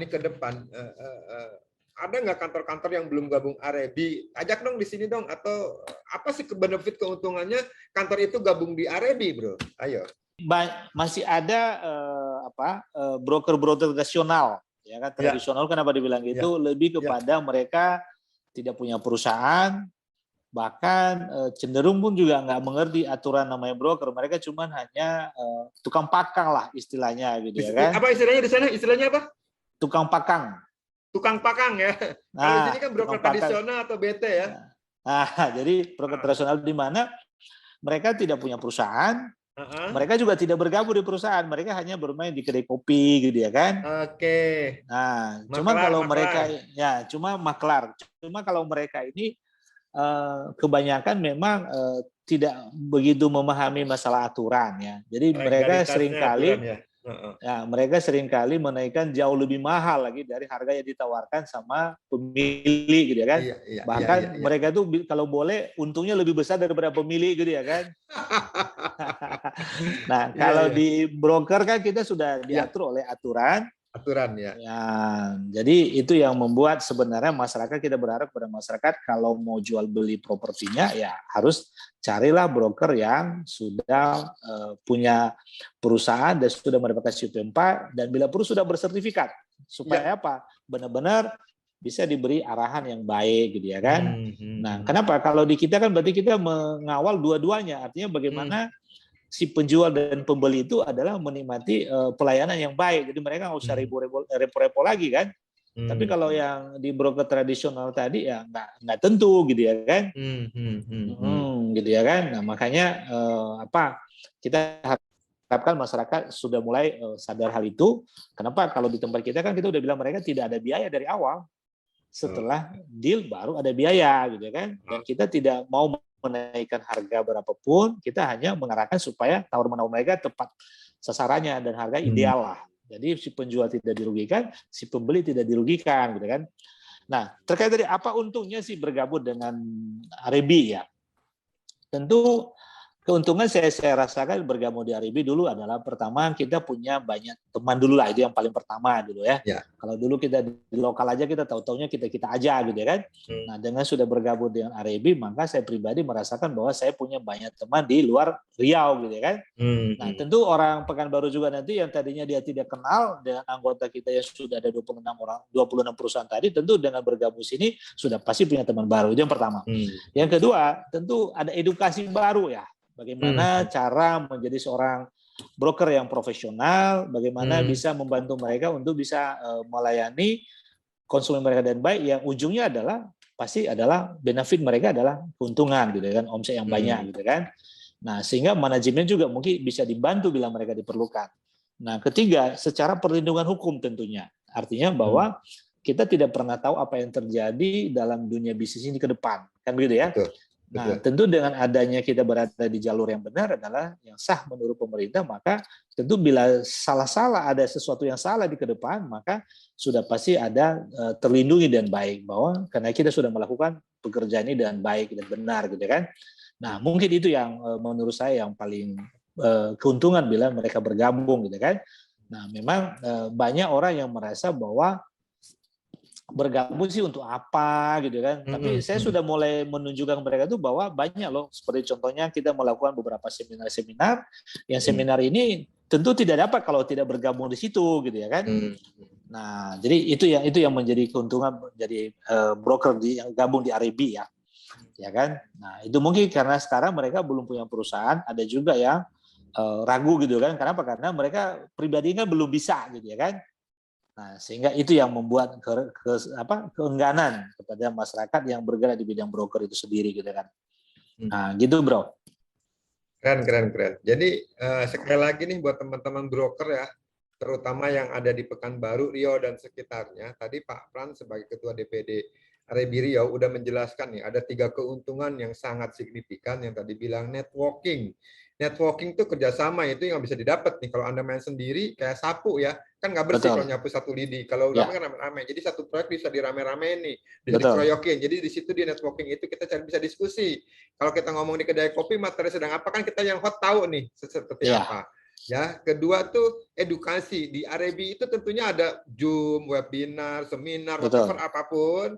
A: ada nggak kantor-kantor yang belum gabung Arebi? Ajak dong di sini dong. Atau apa sih benefit keuntungannya kantor itu gabung di Arebi, bro? Ayo.
B: Masih ada broker-broker tradisional, ya kan? Tradisional kenapa dibilang gitu? Lebih kepada mereka tidak punya perusahaan, bahkan cenderung pun juga nggak mengerti aturan namanya broker. Mereka cuma hanya tukang pakang lah istilahnya, gitu ya kan?
A: Apa istilahnya di sana? Istilahnya apa?
B: Tukang pakang.
A: Tukang pakang ya. Kalau di sini kan broker tradisional atau BT ya.
B: Nah, jadi broker tradisional di mana mereka tidak punya perusahaan, mereka juga tidak bergabung di perusahaan, mereka hanya bermain di kedai kopi gitu ya kan.
A: Oke.
B: Nah, cuma kalau mereka cuma maklar. Cuma kalau mereka ini kebanyakan memang tidak begitu memahami masalah aturan ya. Jadi mereka seringkali mereka seringkali menaikkan jauh lebih mahal lagi dari harga yang ditawarkan sama pemilik gitu ya kan. Bahkan mereka tuh kalau boleh untungnya lebih besar daripada pemilik gitu ya kan. Nah, kalau di broker kan kita sudah diatur oleh aturan ya. Jadi itu yang membuat sebenarnya masyarakat, kita berharap pada masyarakat kalau mau jual beli propertinya ya harus carilah broker yang sudah punya perusahaan dan sudah mendapatkan SIP4 dan bila perlu sudah bersertifikat supaya apa? Benar-benar bisa diberi arahan yang baik gitu ya kan. Nah, kenapa? Kalau di kita kan berarti kita mengawal dua-duanya, artinya bagaimana si penjual dan pembeli itu adalah menikmati pelayanan yang baik. Jadi mereka nggak usah repot-repot lagi kan. Tapi kalau yang di broker tradisional tadi ya nggak tentu gitu ya kan. Gitu ya kan. Nah makanya kita harapkan masyarakat sudah mulai sadar hal itu. Kenapa? Kalau di tempat kita kan kita udah bilang mereka tidak ada biaya dari awal. Setelah deal baru ada biaya gitu ya kan. Dan kita tidak mau menaikkan harga berapapun, kita hanya mengarahkan supaya tawar-menawar mereka tepat sasarannya dan harga ideal lah. Jadi si penjual tidak dirugikan, si pembeli tidak dirugikan, gitu kan. Nah, terkait dari apa untungnya sih bergabung dengan Arebi ya? Tentu keuntungan saya rasakan bergabung di Arebi dulu adalah pertama kita punya banyak teman dulu lah, itu yang paling pertama dulu ya.
A: Ya.
B: Kalau dulu kita di lokal aja kita tahu-taunya kita aja gitu ya kan. Nah dengan sudah bergabung dengan Arebi maka saya pribadi merasakan bahwa saya punya banyak teman di luar Riau gitu ya kan. Nah tentu orang Pekanbaru juga nanti yang tadinya dia tidak kenal dengan anggota kita yang sudah ada 26 orang, 26 perusahaan tadi, tentu dengan bergabung sini sudah pasti punya teman baru. Itu yang pertama. Yang kedua tentu ada edukasi baru ya. Bagaimana cara menjadi seorang broker yang profesional, bagaimana bisa membantu mereka untuk bisa melayani konsumen mereka dengan baik, yang ujungnya adalah pasti adalah benefit mereka adalah keuntungan gitu kan, omset yang banyak gitu kan. Nah, sehingga manajemen juga mungkin bisa dibantu bila mereka diperlukan. Nah, ketiga, secara perlindungan hukum tentunya. Artinya bahwa kita tidak pernah tahu apa yang terjadi dalam dunia bisnis ini ke depan. Kan begitu ya?
A: Betul.
B: Nah, tentu dengan adanya kita berada di jalur yang benar adalah yang sah menurut pemerintah, maka tentu bila salah-salah ada sesuatu yang salah di ke depan, maka sudah pasti ada terlindungi dan baik, bahwa karena kita sudah melakukan pekerjaan ini dengan baik dan benar gitu kan. Nah, mungkin itu yang menurut saya yang paling keuntungan bila mereka bergabung gitu kan. Nah, memang banyak orang yang merasa bahwa bergabung sih untuk apa gitu kan. Tapi saya sudah mulai menunjukkan mereka itu bahwa banyak loh, seperti contohnya kita melakukan beberapa seminar-seminar, yang seminar ini tentu tidak dapat kalau tidak bergabung di situ gitu ya kan. Nah, jadi itu yang menjadi keuntungan menjadi broker yang gabung di Arebi ya. Ya kan? Nah, itu mungkin karena sekarang mereka belum punya perusahaan, ada juga yang ragu gitu kan. Kenapa? Karena mereka pribadinya belum bisa gitu ya kan. Nah, sehingga itu yang membuat keengganan kepada masyarakat yang bergerak di bidang broker itu sendiri gitu kan. Nah, gitu bro.
A: Keren. Jadi sekali lagi nih buat teman-teman broker ya, terutama yang ada di Pekanbaru, Riau dan sekitarnya. Tadi Pak Pran sebagai Ketua DPD Arebi Riau udah menjelaskan nih, ada 3 keuntungan yang sangat signifikan yang tadi bilang networking. Networking itu kerjasama, itu yang bisa didapat nih. Kalau Anda main sendiri kayak sapu ya, kan nggak bersih kalau nyapu satu lidi. Kalau rame kan rame-rame. Jadi satu proyek bisa dirame-ramein nih, bisa dikeroyokin. Jadi di situ di networking itu kita bisa diskusi. Kalau kita ngomong di kedai kopi, materi sedang apa, kan kita yang hot tahu nih seperti apa. Ya, kedua tuh edukasi. Di Arebi itu tentunya ada Zoom, webinar, seminar, whatever apapun.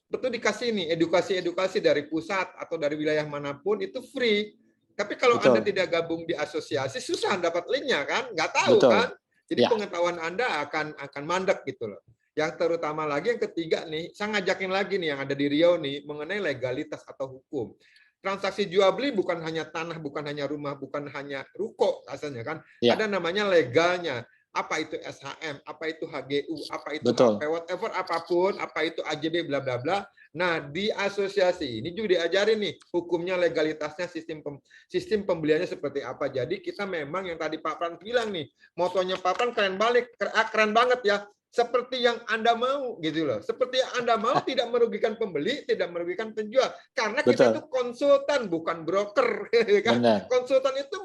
A: Betul dikasih nih edukasi dari pusat atau dari wilayah manapun itu free. Tapi kalau Anda tidak gabung di asosiasi, susah dapat linknya kan, nggak tahu kan. Jadi pengetahuan Anda akan mandek gitu loh. Yang terutama lagi yang ketiga nih, saya ngajakin lagi nih yang ada di Riau nih mengenai legalitas atau hukum. Transaksi jual beli bukan hanya tanah, bukan hanya rumah, bukan hanya ruko asalnya kan. Ada namanya legalnya. Apa itu SHM, apa itu HGU, apa itu HP, whatever apapun, apa itu AJB bla bla bla. Nah, di asosiasi ini juga diajarin nih hukumnya, legalitasnya, sistem pembeliannya seperti apa. Jadi kita memang yang tadi Pak Pran bilang nih, motonya Pak Pran keren banget ya. Seperti yang Anda mau gitu loh. Seperti yang Anda mau, tidak merugikan pembeli, tidak merugikan penjual. Karena kita itu konsultan, bukan broker. Kan? Konsultan itu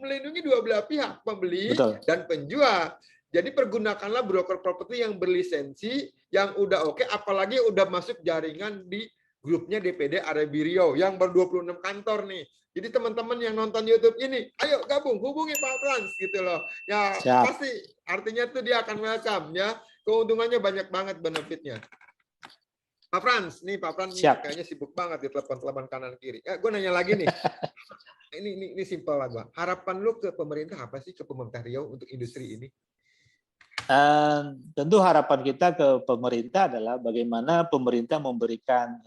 A: melindungi dua belah pihak, pembeli dan penjual. Jadi pergunakanlah broker properti yang berlisensi, yang udah oke, apalagi udah masuk jaringan di grupnya DPD Arebi Riau yang ber-26 kantor nih. Jadi teman-teman yang nonton YouTube ini, ayo gabung, hubungi Pak Frans gitu loh. Ya pasti artinya tuh dia akan welcome ya. Keuntungannya banyak banget benefitnya. Pak Frans, nih Pak Frans kayaknya sibuk banget di telepon kanan kiri. Gue nanya lagi nih. Ini simpel lah Pak. Harapan lu ke pemerintah apa sih, ke pemerintah Riau untuk industri ini?
B: Tentu harapan kita ke pemerintah adalah bagaimana pemerintah memberikan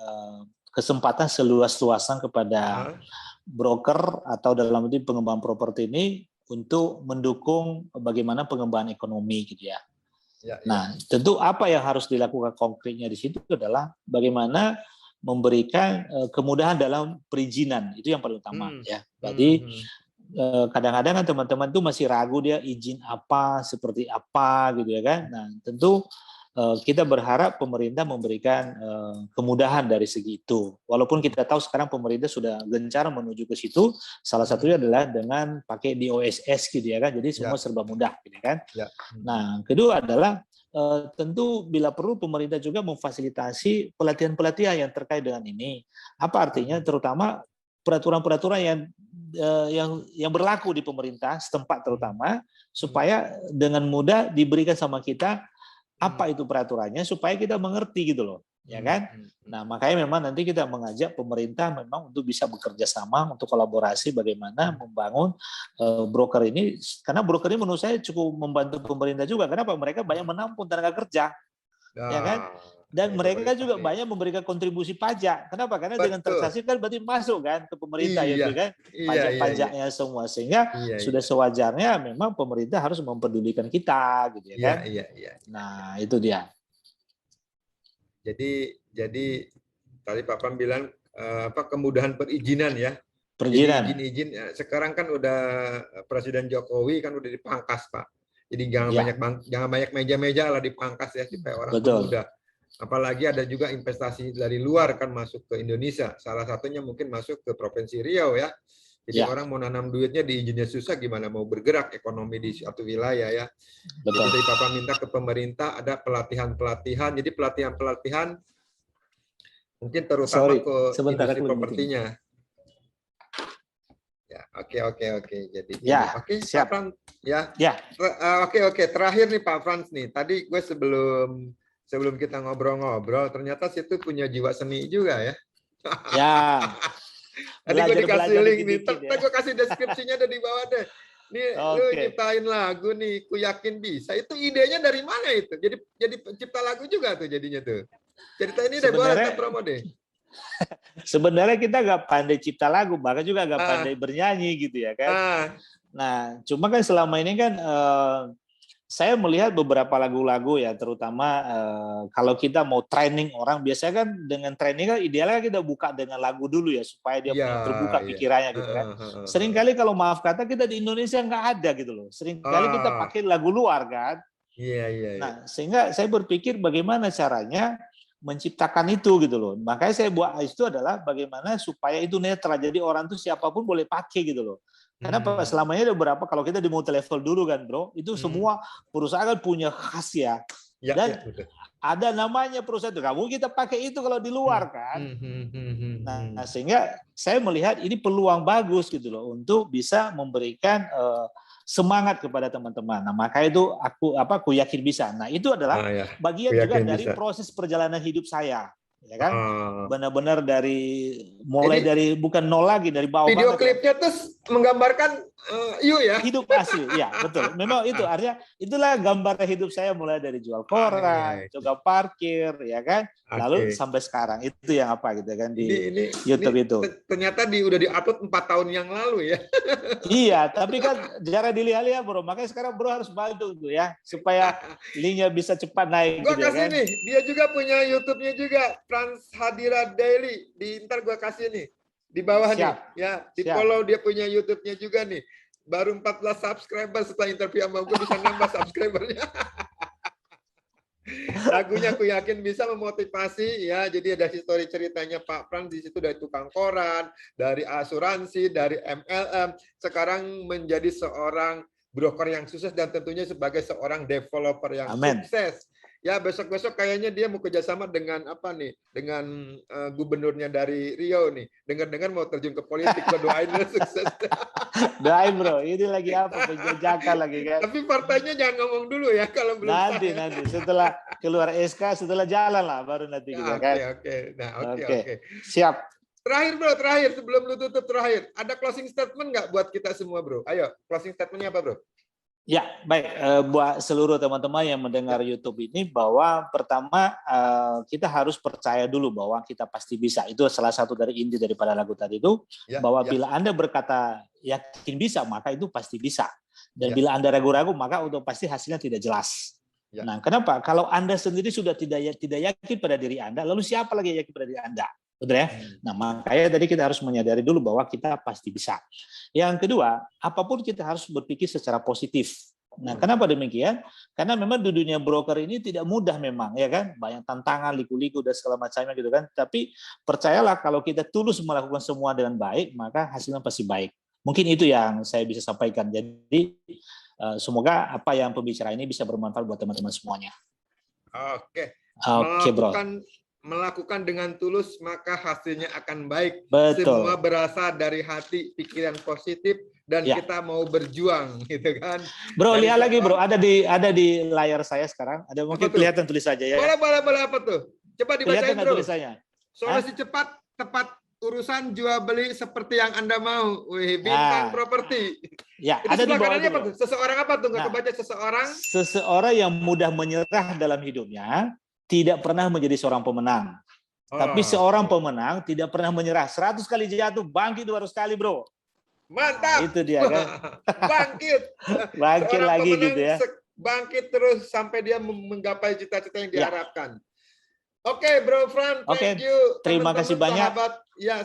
B: kesempatan seluas-luasan kepada broker atau dalam arti pengembangan properti ini untuk mendukung bagaimana pengembangan ekonomi gitu ya. Nah, tentu apa yang harus dilakukan konkretnya di situ adalah bagaimana memberikan kemudahan dalam perizinan, itu yang paling utama ya. Jadi kadang-kadang kan teman-teman tuh masih ragu dia izin apa, seperti apa gitu ya kan. Nah, tentu kita berharap pemerintah memberikan kemudahan dari segi itu. Walaupun kita tahu sekarang pemerintah sudah gencar menuju ke situ, salah satunya adalah dengan pakai DOSS gitu ya kan. Jadi semua serba mudah gitu kan. Nah, kedua adalah tentu bila perlu pemerintah juga memfasilitasi pelatihan-pelatihan yang terkait dengan ini. Apa artinya? Terutama peraturan-peraturan yang berlaku di pemerintah setempat terutama, supaya dengan mudah diberikan sama kita apa itu peraturannya supaya kita mengerti gitu loh, ya kan? Nah, makanya memang nanti kita mengajak pemerintah memang untuk bisa bekerja sama, untuk kolaborasi bagaimana membangun broker ini, karena broker ini menurut saya cukup membantu pemerintah juga. Kenapa? Mereka banyak menampung tenaga kerja, ya kan? Dan mereka juga banyak memberikan kontribusi pajak. Kenapa? Karena dengan transaksi kan berarti masuk kan ke pemerintah, ya kan? Pajak-pajaknya semua, sehingga sudah sewajarnya memang pemerintah harus mempedulikan kita, gitu ya kan? Nah, itu dia.
A: Jadi tadi Pak Pram bilang kemudahan perizinan ya.
B: Perizinan.
A: Jadi izin sekarang kan udah Presiden Jokowi kan udah dipangkas Pak. Jadi jangan banyak meja-meja lah dipangkas ya supaya orang muda. Apalagi ada juga investasi dari luar kan masuk ke Indonesia. Salah satunya mungkin masuk ke Provinsi Riau ya. Jadi orang mau nanam duitnya di izinnya susah, gimana mau bergerak ekonomi di suatu wilayah ya. Betul. Jadi Papa minta ke pemerintah ada pelatihan-pelatihan. Jadi pelatihan-pelatihan mungkin terutama ke industri propertinya. Ya, oke. Jadi oke, siap. Pak Frans, ya. Oke. Terakhir nih Pak Frans nih. Tadi gue sebelum kita ngobrol-ngobrol, ternyata situ punya jiwa seni juga ya.
B: Ya.
A: Tadi gue dikasih link nih, gue kasih deskripsinya ada di bawah deh. Nih lu nyiptain lagu nih, ku yakin bisa. Itu idenya dari mana itu? Jadi pencipta lagu juga tuh jadinya tuh. Cerita ini deh, boleh kita promo deh.
B: Sebenarnya kita nggak pandai cipta lagu, bahkan juga nggak pandai bernyanyi gitu ya kan. Nah, cuma kan selama ini kan saya melihat beberapa lagu-lagu ya, terutama kalau kita mau training orang, biasanya kan dengan training kan idealnya kita buka dengan lagu dulu ya, supaya dia terbuka pikirannya gitu kan. Seringkali kalau maaf kata kita di Indonesia nggak ada gitu loh. Seringkali kita pakai lagu luar kan. Nah, sehingga saya berpikir bagaimana caranya menciptakan itu gitu loh. Makanya saya buat itu adalah bagaimana supaya itu netral. Jadi orang tuh siapapun boleh pakai gitu loh. Karena selamanya ada beberapa, kalau kita di multi level dulu kan bro, itu semua perusahaan kan punya khas ya. Dan ada namanya perusahaan itu. Kamu kita pakai itu kalau di luar kan. Nah, sehingga saya melihat ini peluang bagus gitu loh untuk bisa memberikan semangat kepada teman-teman. Nah, maka itu aku yakin bisa. Nah, itu adalah bagian juga dari proses perjalanan hidup saya. Ya kan, benar-benar mulai dari bukan nol lagi, dari bawah.
A: Video klipnya terus menggambarkan ya
B: hidup asli, ya betul. Memang itu artinya itulah gambar hidup saya mulai dari jual koran, juga parkir, ya kan, lalu sampai sekarang itu yang apa gitu kan di YouTube itu.
A: Ternyata udah diupload 4 tahun yang lalu ya.
B: Iya, tapi kan jarang dilihat-lihat bro, makanya sekarang bro harus bantu tuh ya supaya linknya bisa cepat naik.
A: Gua kasih nih, dia juga punya YouTube-nya juga. Frans Hadira Daily, ntar gue kasih nih di bawah nih ya, di follow dia punya YouTube-nya juga nih. Baru 14 subscriber, setelah interview sama gue bisa nambah subscribernya. Lagunya aku yakin bisa memotivasi ya. Jadi ada histori ceritanya Pak Frans di situ, dari tukang koran, dari asuransi, dari MLM, sekarang menjadi seorang broker yang sukses dan tentunya sebagai seorang developer yang sukses. Ya, besok-besok kayaknya dia mau kerjasama dengan dengan gubernurnya dari Riau nih. Dengar-dengar mau terjun ke politik, gue doain dia sukses.
B: Doain bro, ini lagi apa? Penjajakan lagi kan.
A: Tapi partainya jangan ngomong dulu ya kalau belum.
B: Nanti setelah keluar SK, setelah jalan lah baru nanti kita kan.
A: Oke.
B: Siap.
A: Terakhir sebelum lu tutup ada closing statement nggak buat kita semua bro? Ayo, closing statementnya apa bro?
B: Ya, baik. Buat seluruh teman-teman yang mendengar YouTube ini, bahwa pertama kita harus percaya dulu bahwa kita pasti bisa. Itu salah satu dari inti daripada lagu tadi itu, bahwa bila Anda berkata yakin bisa, maka itu pasti bisa. Dan bila Anda ragu-ragu, maka itu pasti hasilnya tidak jelas. Nah, kenapa? Kalau Anda sendiri sudah tidak yakin pada diri Anda, lalu siapa lagi yang yakin pada diri Anda? Betul ya? Nah, makanya tadi kita harus menyadari dulu bahwa kita pasti bisa. Yang kedua, apapun kita harus berpikir secara positif. Nah, kenapa demikian? Karena memang di dunia broker ini tidak mudah memang, ya kan? Banyak tantangan, liku-liku dan segala macamnya gitu kan. Tapi percayalah kalau kita tulus melakukan semua dengan baik, maka hasilnya pasti baik. Mungkin itu yang saya bisa sampaikan. Jadi semoga apa yang pembicara ini bisa bermanfaat buat teman-teman semuanya.
A: Oke.
B: Oke, bro.
A: Melakukan dengan tulus maka hasilnya akan baik.
B: Betul.
A: Semua berasal dari hati, pikiran positif, dan
B: Ya.
A: kita mau berjuang, gitu kan?
B: Bro,
A: Dari
B: lihat lagi, bro. Ada di layar saya sekarang. Ada mungkin
A: Apa tuh?
B: kelihatan tulis saja ya.
A: Boleh apa tuh? Coba dibacain,
B: Kelihatan
A: bro.
B: tulisannya.
A: Solusi cepat, tepat urusan jual beli seperti yang Anda mau. Wih, Bintang Properti.
B: Ya,
A: Itu
B: ada di
A: sebelah
B: bawah
A: kanannya
B: itu,
A: apa
B: bro.
A: tuh? Seseorang apa tuh? Nggak kebaca seseorang?
B: Seseorang yang mudah menyerah dalam hidupnya tidak pernah menjadi seorang pemenang. Tapi seorang pemenang tidak pernah menyerah. 100 kali jatuh, bangkit 200 kali, bro.
A: Mantap.
B: Nah, itu dia kan.
A: Bangkit.
B: Bangkit
A: Seorang
B: lagi
A: pemenang
B: gitu ya.
A: Bangkit terus sampai dia menggapai cita-cita yang diharapkan. Oke, Bro Fran, thank you.
B: Terima kasih banyak.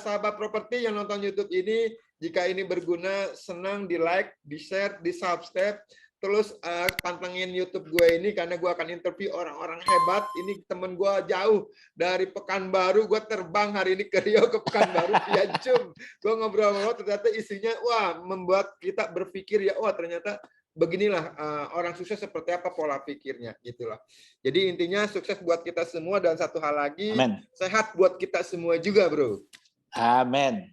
A: Sahabat properti yang nonton YouTube ini, jika ini berguna, senang di like, di share, di subscribe. Terus pantengin YouTube gue ini karena gue akan interview orang-orang hebat. Ini temen gue jauh dari Pekanbaru, gue terbang hari ini ke Riau ke Pekanbaru via Zoom. Gue ngobrol-ngobrol, ternyata isinya wah membuat kita berpikir ya, wah ternyata beginilah orang sukses seperti apa pola pikirnya, gitulah. Jadi intinya sukses buat kita semua, dan satu hal lagi,
B: Amen.
A: Sehat buat kita semua juga, bro.
B: Amin.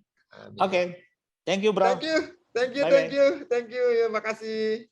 B: Oke. Thank you, bro.
A: Thank you. Ya, makasih.